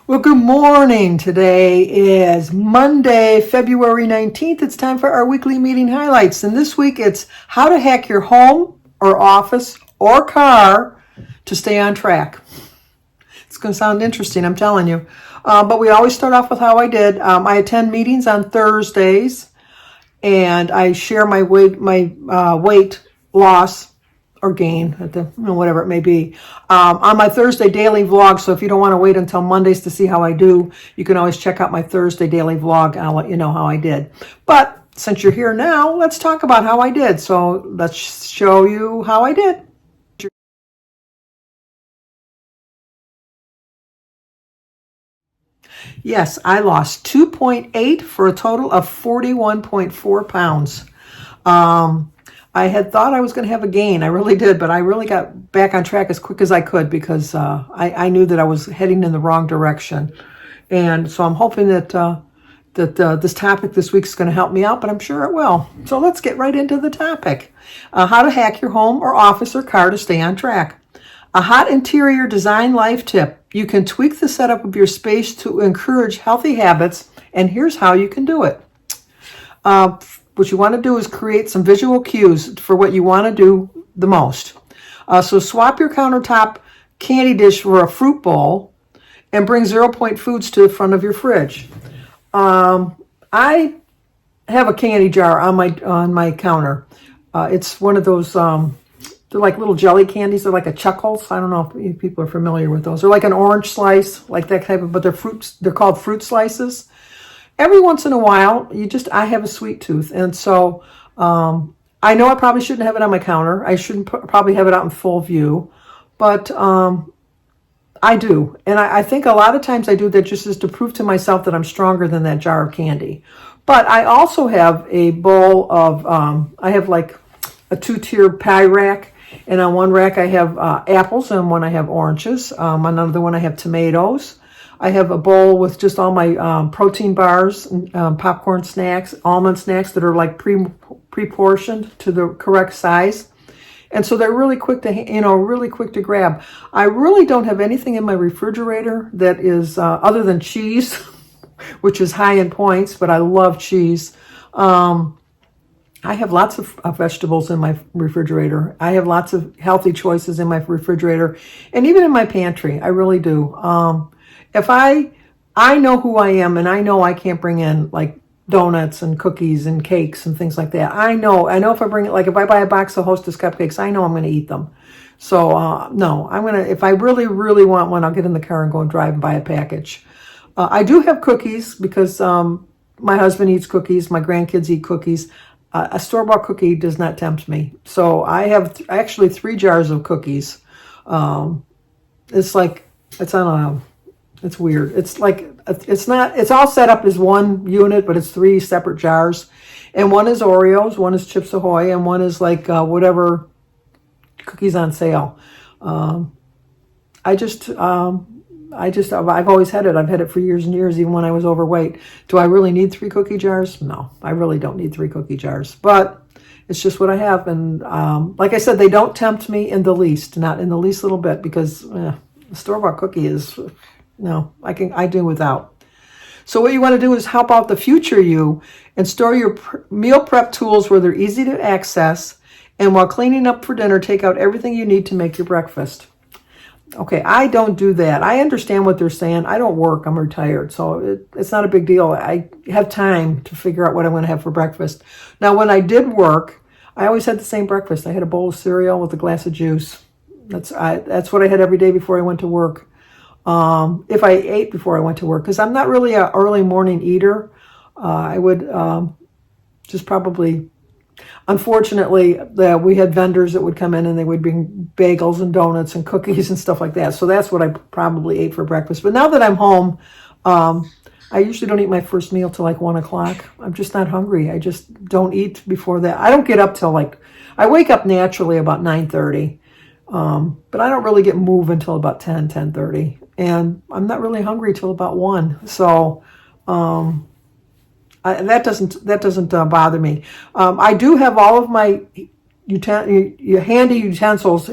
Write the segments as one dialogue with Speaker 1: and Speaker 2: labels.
Speaker 1: Well, good morning. Today is Monday, February 19th. It's time for our weekly meeting highlights. And this week it's how to hack your home or office or car to stay on track. It's going to sound interesting, I'm telling you. But we always start off with how I did. I attend meetings on Thursdays, and I share my weight loss or gain at the whatever it may be on my Thursday daily vlog. So if you don't want to wait until Mondays to see how I do, you can always check out my Thursday daily vlog, and I'll let you know how I did. But since you're here now, let's talk about how I did. So let's show you how I did. Yes, I lost 2.8 for a total of 41.4 pounds. I had thought I was going to have a gain. I really did, but I really got back on track as quick as I could because I knew that I was heading in the wrong direction. And so I'm hoping that this topic this week is going to help me out, but I'm sure it will. So let's get right into the topic. How to hack your home or office or car to stay on track. A hot interior design life tip. You can tweak the setup of your space to encourage healthy habits, and here's how you can do it. What you want to do is create some visual cues for what you want to do the most. So swap your countertop candy dish for a fruit bowl and bring 0-point foods to the front of your fridge. I have a candy jar on my counter. It's one of those, they're like little jelly candies. They're like a Chuckles. I don't know if people are familiar with those. They're like an orange slice, like that type of, but they're called fruit slices. Every once in a while, I have a sweet tooth. And so I know I probably shouldn't have it on my counter. I shouldn't probably have it out in full view. But I do. And I think a lot of times I do that just as to prove to myself that I'm stronger than that jar of candy. But I also have a bowl of, I have like a 2-tier pie rack. And on one rack I have apples, and one I have oranges. On another one I have tomatoes. I have a bowl with just all my protein bars, popcorn snacks, almond snacks that are like pre-portioned to the correct size. And so they're really quick to grab. I really don't have anything in my refrigerator that is other than cheese, which is high in points, but I love cheese. I have lots of vegetables in my refrigerator. I have lots of healthy choices in my refrigerator, and even in my pantry. I really do. If I know who I am, and I know I can't bring in like donuts and cookies and cakes and things like that. I know if I bring it, like if I buy a box of Hostess cupcakes, I know I'm going to eat them. So no, if I really, really want one, I'll get in the car and go and drive and buy a package. I do have cookies because my husband eats cookies. My grandkids eat cookies. A store-bought cookie does not tempt me. So I have actually 3 jars of cookies. It's weird. It's all set up as one unit, but it's 3 separate jars. And one is Oreos, one is Chips Ahoy, and one is like whatever cookies on sale. I've always had it. I've had it for years and years, even when I was overweight. Do I really need 3 cookie jars? No, I really don't need 3 cookie jars. But it's just what I have. And like I said, they don't tempt me in the least, not in the least little bit, because the store-bought cookie is, no, I do without. So what you want to do is help out the future you and store your meal prep tools where they're easy to access. And while cleaning up for dinner, take out everything you need to make your breakfast. Okay, I don't do that. I understand what they're saying. I don't work. I'm retired, so it's not a big deal. I have time to figure out what I'm going to have for breakfast. Now, when I did work, I always had the same breakfast. I had a bowl of cereal with a glass of juice. That's what I had every day before I went to work. If I ate before I went to work, because I'm not really an early morning eater, I would just probably... Unfortunately, we had vendors that would come in and they would bring bagels and donuts and cookies and stuff like that. So that's what I probably ate for breakfast. But now that I'm home, I usually don't eat my first meal till like 1 o'clock. I'm just not hungry. I just don't eat before that. I don't get up till I wake up naturally about 9:30. But I don't really get moving until about 10:30. And I'm not really hungry till about 1. So... that doesn't bother me. I do have all of my handy utensils.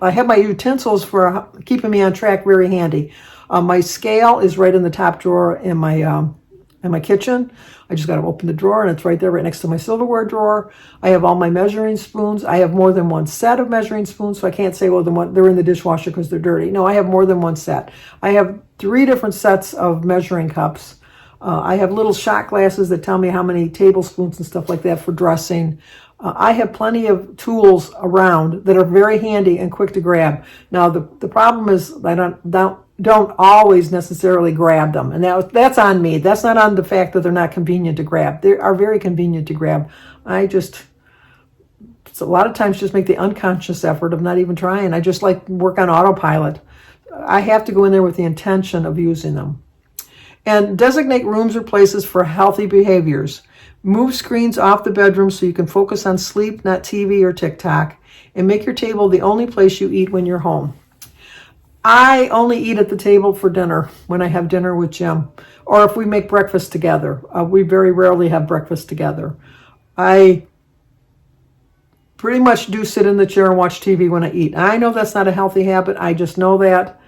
Speaker 1: I have my utensils for keeping me on track very handy. My scale is right in the top drawer in my kitchen. I just got to open the drawer, and it's right there, right next to my silverware drawer. I have all my measuring spoons. I have more than one set of measuring spoons, so I can't say, well, they're in the dishwasher because they're dirty. No, I have more than one set. I have 3 different sets of measuring cups. I have little shot glasses that tell me how many tablespoons and stuff like that for dressing. I have plenty of tools around that are very handy and quick to grab. Now, the problem is I don't always necessarily grab them. And that's on me. That's not on the fact that they're not convenient to grab. They are very convenient to grab. It's a lot of times just make the unconscious effort of not even trying. I just like work on autopilot. I have to go in there with the intention of using them. And designate rooms or places for healthy behaviors. Move screens off the bedroom so you can focus on sleep, not TV or TikTok. And make your table the only place you eat when you're home. I only eat at the table for dinner when I have dinner with Jim. Or if we make breakfast together. We very rarely have breakfast together. I pretty much do sit in the chair and watch TV when I eat. I know that's not a healthy habit. I just know that.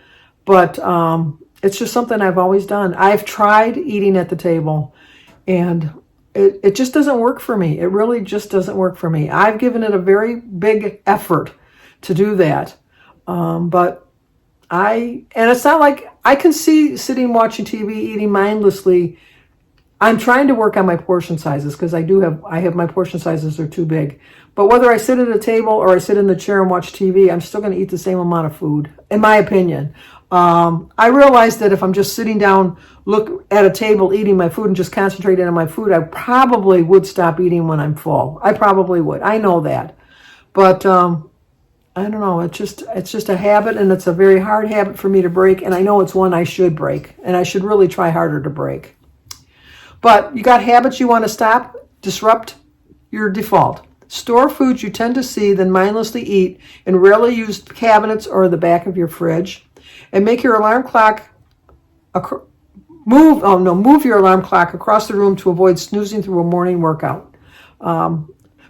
Speaker 1: But it's just something I've always done. I've tried eating at the table, and it just doesn't work for me. It really just doesn't work for me. I've given it a very big effort to do that. And it's not like I can see sitting watching TV, eating mindlessly. I'm trying to work on my portion sizes because I have my portion sizes are too big. But whether I sit at a table or I sit in the chair and watch TV, I'm still going to eat the same amount of food, in my opinion. I realize that if I'm just sitting down, look at a table, eating my food and just concentrating on my food, I probably would stop eating when I'm full. I probably would. I know that. But I don't know. It's just a habit, and it's a very hard habit for me to break. And I know it's one I should break, and I should really try harder to break. But you got habits you want to stop? Disrupt your default. Store foods you tend to see, then mindlessly eat in rarely used cabinets or the back of your fridge. And make your alarm clock move your alarm clock across the room to avoid snoozing through a morning workout.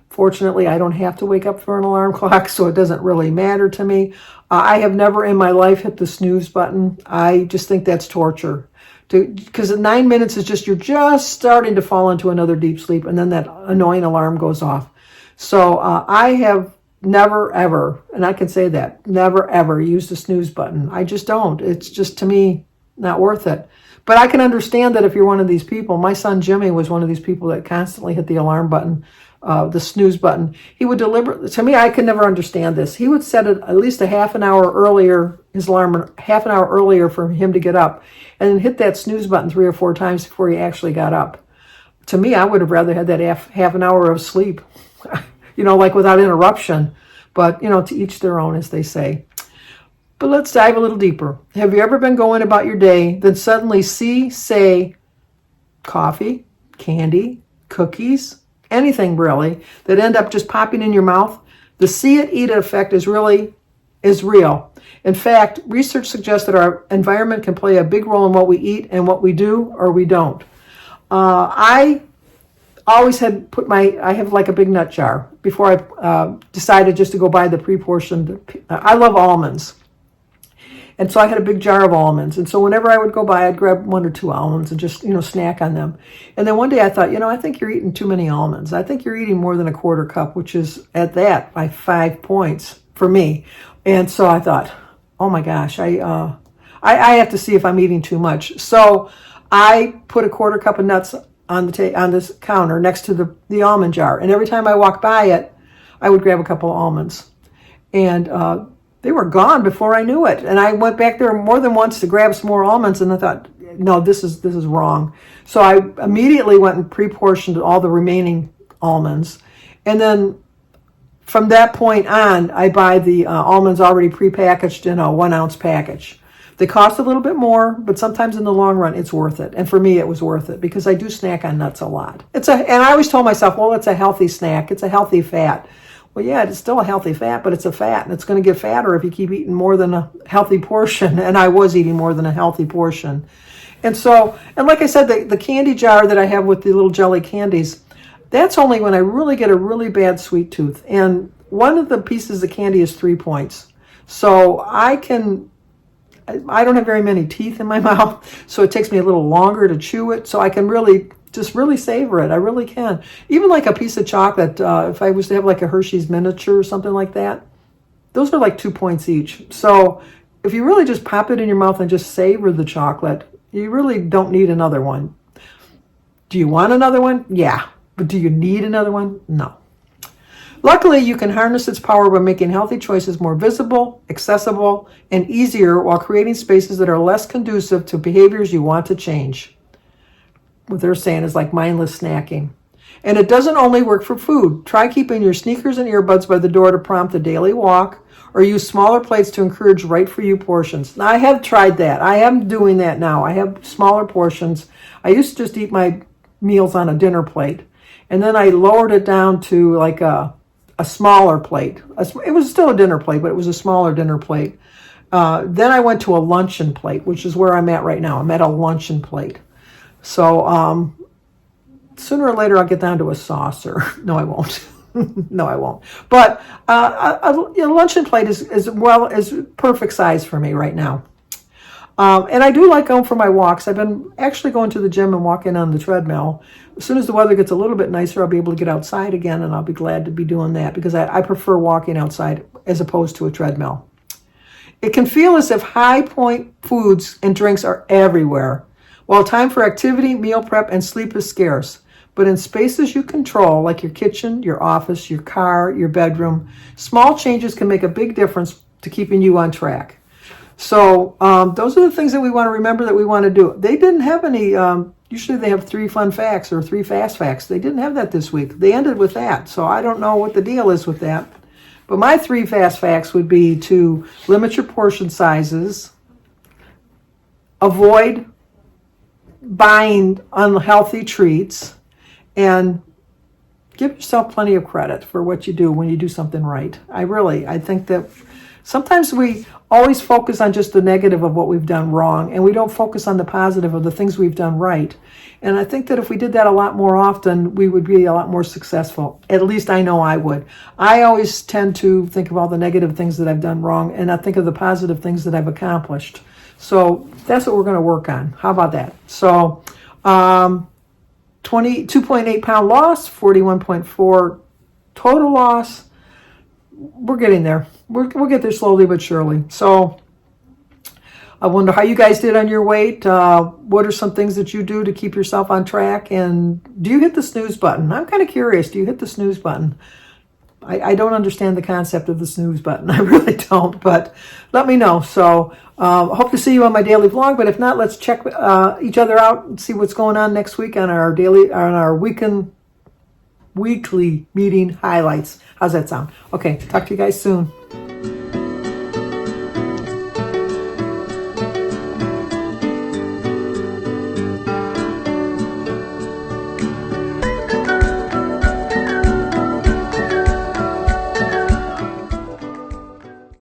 Speaker 1: Fortunately, I don't have to wake up for an alarm clock, so it doesn't really matter to me. I have never in my life hit the snooze button. I just think that's torture. Because at 9 minutes is just, you're just starting to fall into another deep sleep, and then that annoying alarm goes off. So I have never, ever, and I can say that, never, ever used the snooze button. I just don't. It's just, to me, not worth it. But I can understand that if you're one of these people. My son Jimmy was one of these people that constantly hit the alarm button, the snooze button. He would deliberately, to me, I could never understand this. He would set it at least a half an hour earlier, his alarm half an hour earlier for him to get up, and then hit that snooze button 3 or 4 times before he actually got up. To me, I would have rather had that half an hour of sleep, like without interruption. But, to each their own, as they say. But let's dive a little deeper. Have you ever been going about your day, then suddenly say coffee, candy, cookies, anything really, that end up just popping in your mouth? The see it, eat it effect is real. In fact, research suggests that our environment can play a big role in what we eat and what we do or we don't. I always had I have like a big nut jar before I decided just to go buy the pre-portioned. I love almonds. And so I had a big jar of almonds. And so whenever I would go by, I'd grab 1 or 2 almonds and just, snack on them. And then one day I thought, I think you're eating too many almonds. I think you're eating more than a quarter cup, which is at that by 5 points for me. And so I thought, oh my gosh, I have to see if I'm eating too much. So I put a quarter cup of nuts on this counter next to the almond jar. And every time I walked by it, I would grab a couple of almonds. And they were gone before I knew it. And I went back there more than once to grab some more almonds, and I thought, no, this is wrong. So I immediately went and pre-portioned all the remaining almonds. And then from that point on, I buy the almonds already pre-packaged in a 1-ounce package. They cost a little bit more, but sometimes in the long run, it's worth it. And for me, it was worth it because I do snack on nuts a lot. And I always told myself, well, it's a healthy snack. It's a healthy fat. Well, yeah, it's still a healthy fat, but it's a fat, and it's going to get fatter if you keep eating more than a healthy portion. And I was eating more than a healthy portion. And like I said, the candy jar that I have with the little jelly candies, that's only when I really get a really bad sweet tooth. And one of the pieces of candy is 3 points. So I can I don't have very many teeth in my mouth, so it takes me a little longer to chew it, so I can really savor it. I really can. Even like a piece of chocolate, if I was to have like a Hershey's miniature or something like that, those are like 2 points each. So if you really just pop it in your mouth and just savor the chocolate, you really don't need another one. Do you want another one? Yeah. But do you need another one? No. Luckily, you can harness its power by making healthy choices more visible, accessible, and easier while creating spaces that are less conducive to behaviors you want to change. What they're saying is like mindless snacking. And it doesn't only work for food. Try keeping your sneakers and earbuds by the door to prompt a daily walk, or use smaller plates to encourage right-for-you portions. Now, I have tried that. I am doing that now. I have smaller portions. I used to just eat my meals on a dinner plate, and then I lowered it down to like a smaller plate. It was still a dinner plate, but it was a smaller dinner plate. Then I went to a luncheon plate, which is where I'm at right now. I'm at a luncheon plate. So sooner or later I'll get down to a saucer. No, I won't. No, I won't. But a luncheon plate is perfect size for me right now. And I do like going for my walks. I've been actually going to the gym and walking on the treadmill. As soon as the weather gets a little bit nicer, I'll be able to get outside again, and I'll be glad to be doing that because I prefer walking outside as opposed to a treadmill. It can feel as if high point foods and drinks are everywhere, while time for activity, meal prep, and sleep is scarce. But in spaces you control, like your kitchen, your office, your car, your bedroom, small changes can make a big difference to keeping you on track. So those are the things that we want to remember that we want to do. They didn't have any, usually they have 3 fun facts or 3 fast facts. They didn't have that this week. They ended with that. So I don't know what the deal is with that. But my 3 fast facts would be to limit your portion sizes, avoid buying unhealthy treats, and give yourself plenty of credit for what you do when you do something right. I think that sometimes we always focus on just the negative of what we've done wrong, and we don't focus on the positive of the things we've done right. And I think that if we did that a lot more often, we would be a lot more successful. At least I know I would. I always tend to think of all the negative things that I've done wrong and not think of the positive things that I've accomplished. So that's what we're going to work on. How about that? So 22.8 pound loss, 41.4 total loss. We're getting there. We'll get there slowly but surely. So I wonder how you guys did on your weight. What are some things that you do to keep yourself on track? And do you hit the snooze button? I'm kind of curious. Do you hit the snooze button? I don't understand the concept of the snooze button. I really don't, but let me know. So hope to see you on my daily vlog, but if not, let's check each other out and see what's going on next week on our weekly meeting highlights. How's that sound? Okay, talk to you guys soon.